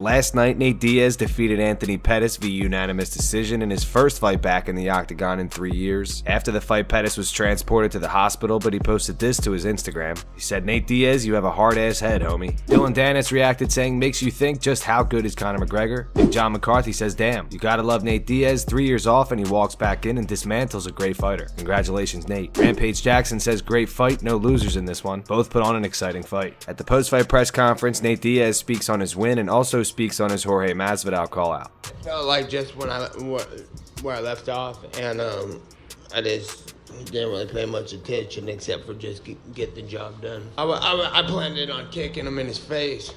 Last night, Nate Diaz defeated Anthony Pettis via unanimous decision in his first fight back in the octagon in 3 years. After the fight, Pettis was transported to the hospital, but he posted this to his Instagram. He said, "Nate Diaz, you have a hard-ass head, homie." Dylan Dennis reacted saying, "Makes you think just how good is Conor McGregor?" And John McCarthy says, "Damn, you gotta love Nate Diaz, 3 years off and he walks back in and dismantles a great fighter. Congratulations, Nate." Rampage Jackson says, "Great fight, no losers in this one. Both put on an exciting fight." At the post-fight press conference, Nate Diaz speaks on his win and also speaks on his Jorge Masvidal call-out. It felt like just where I left off, and I just didn't really pay much attention except for just get the job done. I planned it on kicking him in his face,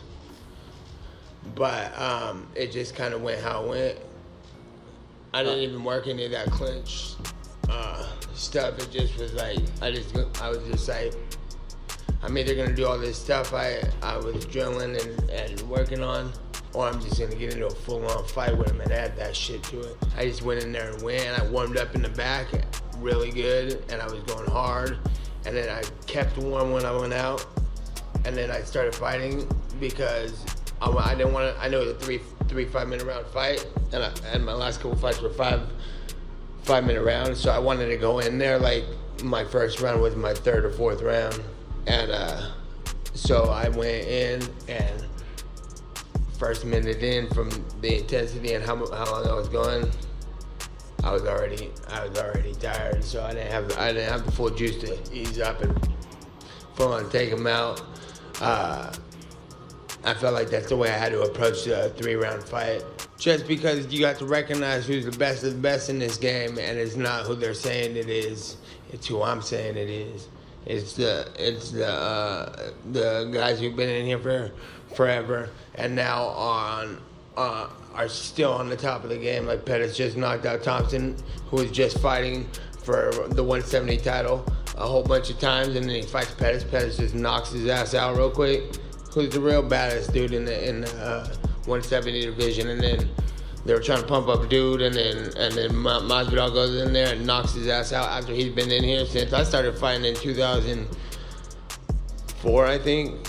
but it just kind of went how it went. I didn't even work any of that clinch stuff. It just was like, I was just like, I'm either gonna do all this stuff I was drilling and working on, or I'm just gonna get into a full-on fight with him and add that shit to it. I just went in there and went. I warmed up in the back really good, and I was going hard, and then I kept warm when I went out, and then I started fighting because I didn't want to. I know it was a 5-minute round fight, and my last couple fights were 5-minute rounds, so I wanted to go in there like my first round was my 3rd or 4th round, and so I went in and. First minute in, from the intensity and how long I was going, I was already tired. So I didn't have the full juice to ease up and full on take him out. I felt like that's the way I had to approach the 3-round fight. Just because you got to recognize who's the best of the best in this game, and it's not who they're saying it is, it's who I'm saying it is. It's the guys who've been in here for forever and now are still on the top of the game. Like Pettis just knocked out Thompson, who was just fighting for the 170 title a whole bunch of times, and then he fights Pettis. Pettis just knocks his ass out real quick. Who's the real baddest dude in the 170 division? And then they were trying to pump up a dude, and then Masvidal goes in there and knocks his ass out after he's been in here since I started fighting in 2004, I think.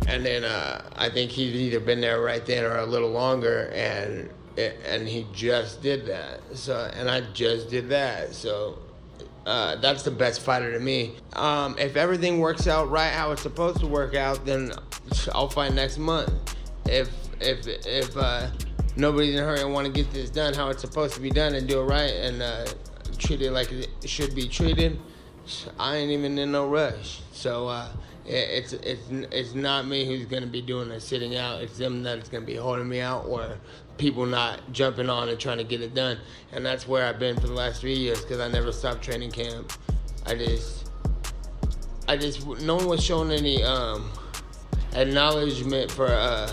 And then I think he's either been there right then or a little longer, and he just did that. So, and I just did that. So that's the best fighter to me. If everything works out right how it's supposed to work out, then I'll fight next month. If nobody's in a hurry and want to get this done how it's supposed to be done and do it right and treat it like it should be treated, I ain't even in no rush. So it's not me who's gonna be doing the sitting out. It's them that's gonna be holding me out, or people not jumping on and trying to get it done. And that's where I've been for the last 3 years, because I never stopped training camp. I just no one was showing any acknowledgement for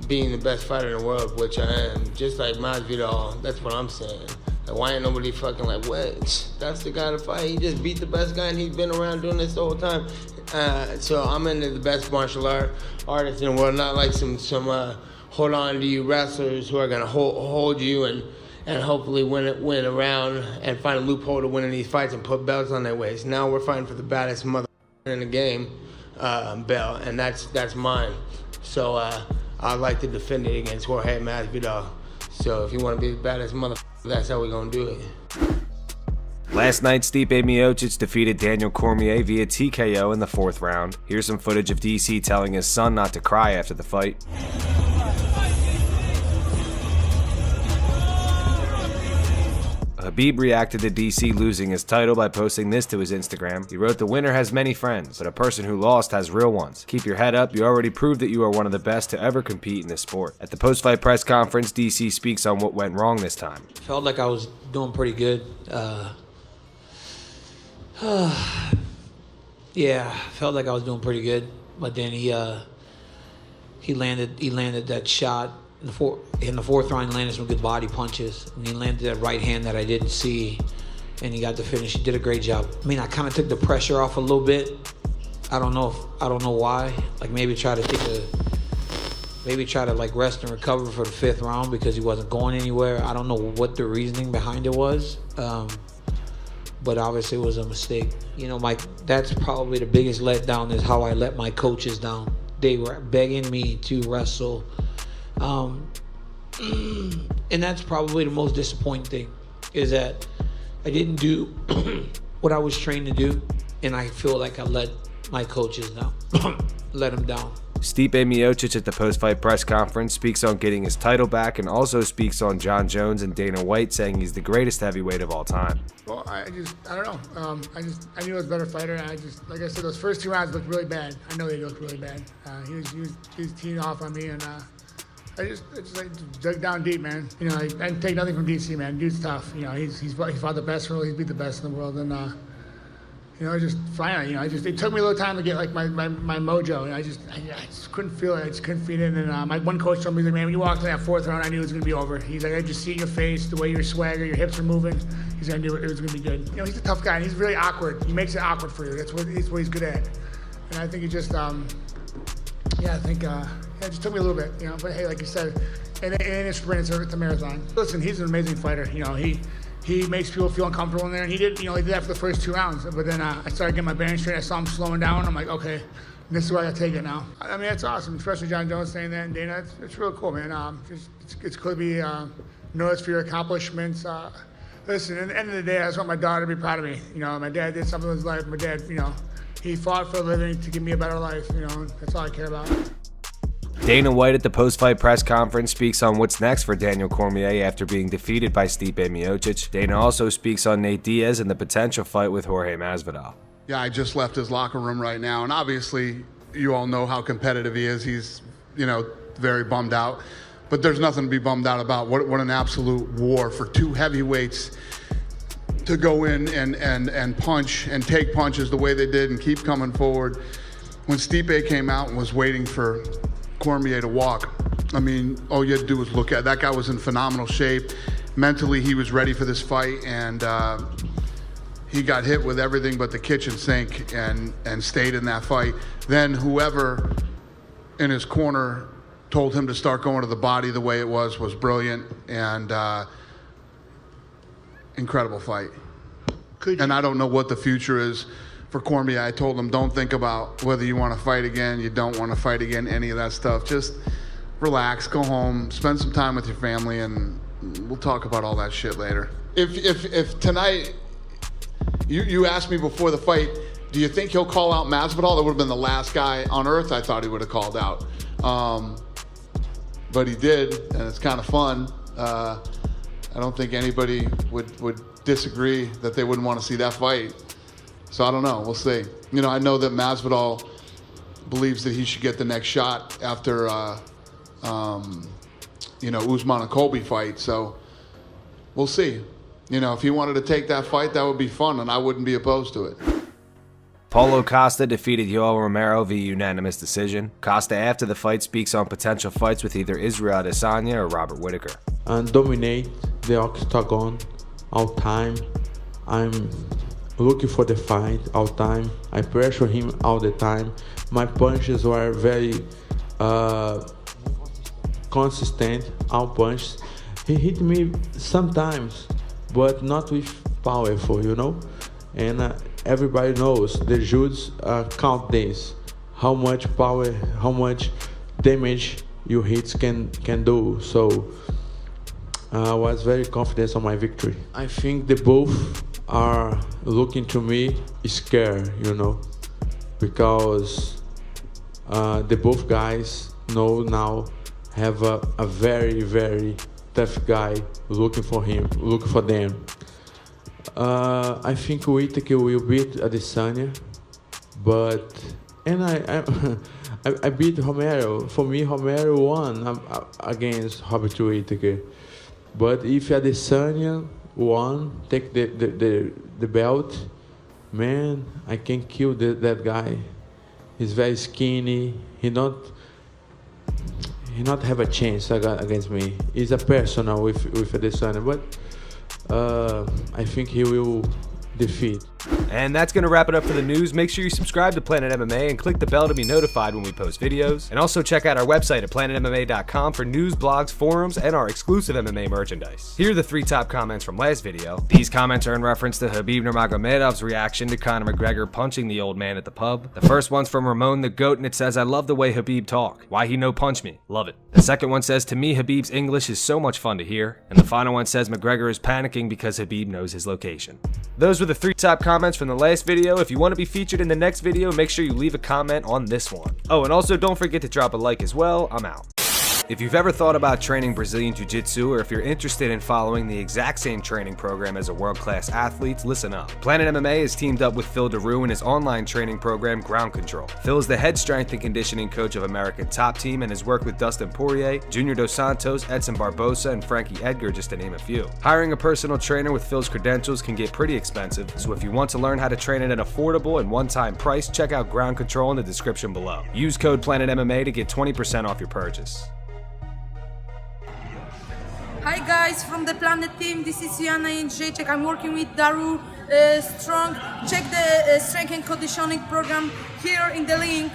being the best fighter in the world, which I am. Just like Masvidal, that's what I'm saying. Like, why ain't nobody fucking like, what? That's the guy to fight. He just beat the best guy, and he's been around doing this the whole time. So I'm into the best martial artists in the world, not like some hold on to you wrestlers who are gonna hold you and hopefully win around and find a loophole to win in these fights and put belts on their waist. Now we're fighting for the baddest mother in the game belt, and that's mine. So I'd like to defend it against Jorge Masvidal. So if you want to be the baddest mother, that's how we're gonna do it. Last night, Stipe Miocic defeated Daniel Cormier via TKO in the 4th round. Here's some footage of DC telling his son not to cry after the fight. Khabib reacted to DC losing his title by posting this to his Instagram. He wrote, "The winner has many friends, but a person who lost has real ones. Keep your head up, you already proved that you are one of the best to ever compete in this sport." At the post-fight press conference, DC speaks on what went wrong this time. Felt like I was doing pretty good. Yeah, felt like I was doing pretty good, but then he landed that shot. In the 4th round, he landed some good body punches, and he landed that right hand that I didn't see, and he got the finish. He did a great job. I mean, I kind of took the pressure off a little bit. I don't know why. Like maybe try to like rest and recover for the 5th round because he wasn't going anywhere. I don't know what the reasoning behind it was, but obviously it was a mistake. You know, that's probably the biggest letdown is how I let my coaches down. They were begging me to wrestle. And that's probably the most disappointing thing, is that I didn't do what I was trained to do, and I feel like I let my coaches down, let them down. Stipe Miocic at the post-fight press conference speaks on getting his title back and also speaks on John Jones and Dana White saying he's the greatest heavyweight of all time. Well, I don't know. I knew I was a better fighter. And like I said, those first 2 rounds looked really bad. I know they looked really bad. He was teeing off on me, and I just dug down deep, man. You know, I didn't take nothing from DC, man. Dude's tough. You know, he fought the best world. He's beat the best in the world, and you know, just finally, you know, it took me a little time to get like my mojo, and I just couldn't feel it. I just couldn't feed it. And my one coach told me, he's like, man, when you walked in that 4th round, I knew it was gonna be over. He's like, I just see it in your face, the way your swagger, your hips are moving. He's like, I knew it was gonna be good. You know, he's a tough guy, and he's really awkward. He makes it awkward for you. That's what he's good at. And I think he just, it just took me a little bit, you know. But hey, like you said, in a sprint, it's a marathon. Listen, he's an amazing fighter. You know, he makes people feel uncomfortable in there, and he did that for the first 2 rounds. But then I started getting my bearings straight. I saw him slowing down. I'm like, okay, this is where I gotta take it now. I mean, it's awesome, especially John Jones saying that, and Dana. It's really cool, man. It's cool to be noticed for your accomplishments. Listen, at the end of the day, I just want my daughter to be proud of me. You know, my dad did something in his life. My dad, you know, he fought for a living to give me a better life. You know, that's all I care about. Dana White at the post-fight press conference speaks on what's next for Daniel Cormier after being defeated by Stipe Miocic. Dana also speaks on Nate Diaz and the potential fight with Jorge Masvidal. Yeah, I just left his locker room right now, and obviously you all know how competitive he is. He's, you know, very bummed out. But there's nothing to be bummed out about. What an absolute war for 2 heavyweights to go in and punch and take punches the way they did and keep coming forward. When Stipe came out and was waiting for Cormier to walk, I mean, all you had to do was look at that guy. Was in phenomenal shape. Mentally, he was ready for this fight, and he got hit with everything but the kitchen sink and stayed in that fight. Then whoever in his corner told him to start going to the body the way it was brilliant, and incredible fight. And I don't know what the future is for Cormier. I told him, don't think about whether you want to fight again, you don't want to fight again, any of that stuff. Just relax, go home, spend some time with your family, and we'll talk about all that shit later. If tonight, you asked me before the fight, do you think he'll call out Masvidal? That would have been the last guy on earth I thought he would have called out. But he did, and it's kind of fun. I don't think anybody would disagree that they wouldn't want to see that fight. So I don't know, we'll see. You know, I know that Masvidal believes that he should get the next shot after, you know, Usman and Colby fight. So we'll see. You know, if he wanted to take that fight, that would be fun, and I wouldn't be opposed to it. Paulo Costa defeated Yoel Romero via unanimous decision. Costa after the fight speaks on potential fights with either Israel Adesanya or Robert Whittaker. And dominate the octagon all time. I'm looking for the fight all time. I pressure him all the time. My punches were very consistent, all punches. He hit me sometimes, but not with powerful, you know. And everybody knows the judges count this, how much power, how much damage your hits can do. So I was very confident on my victory. I think they both are looking to me scared, you know, because the both guys know now have a very, very tough guy looking for them. I think Whittaker will beat Adesanya, and I beat Romero. For me, Romero won against Robert Whittaker. But if Adesanya won, take the belt, man, I can kill that guy. He's very skinny. He not have a chance against me. It's a personal with Adesanya, but I think he will defeat. And that's going to wrap it up for the news. Make sure you subscribe to Planet MMA and click the bell to be notified when we post videos. And also check out our website at planetmma.com for news, blogs, forums, and our exclusive MMA merchandise. Here are the 3 top comments from last video. These comments are in reference to Khabib Nurmagomedov's reaction to Conor McGregor punching the old man at the pub. The first one's from Ramon the Goat, and it says, "I love the way Khabib talk. Why he no punch me? Love it." The second one says, "To me, Khabib's English is so much fun to hear." And the final one says, "McGregor is panicking because Khabib knows his location." Those were the 3 top comments from the last video. If you want to be featured in the next video, make sure you leave a comment on this one. Oh, and also don't forget to drop a like as well. I'm out. If you've ever thought about training Brazilian Jiu-Jitsu, or if you're interested in following the exact same training program as a world-class athlete, listen up. Planet MMA has teamed up with Phil DeRue in his online training program, Ground Control. Phil is the head strength and conditioning coach of American Top Team and has worked with Dustin Poirier, Junior Dos Santos, Edson Barbosa, and Frankie Edgar, just to name a few. Hiring a personal trainer with Phil's credentials can get pretty expensive, so if you want to learn how to train at an affordable and one-time price, check out Ground Control in the description below. Use code PlanetMMA to get 20% off your purchase. Hi guys, from the Planet team, this is Joanna and Jacek. I'm working with Daru Strong. Check the strength and conditioning program here in the link.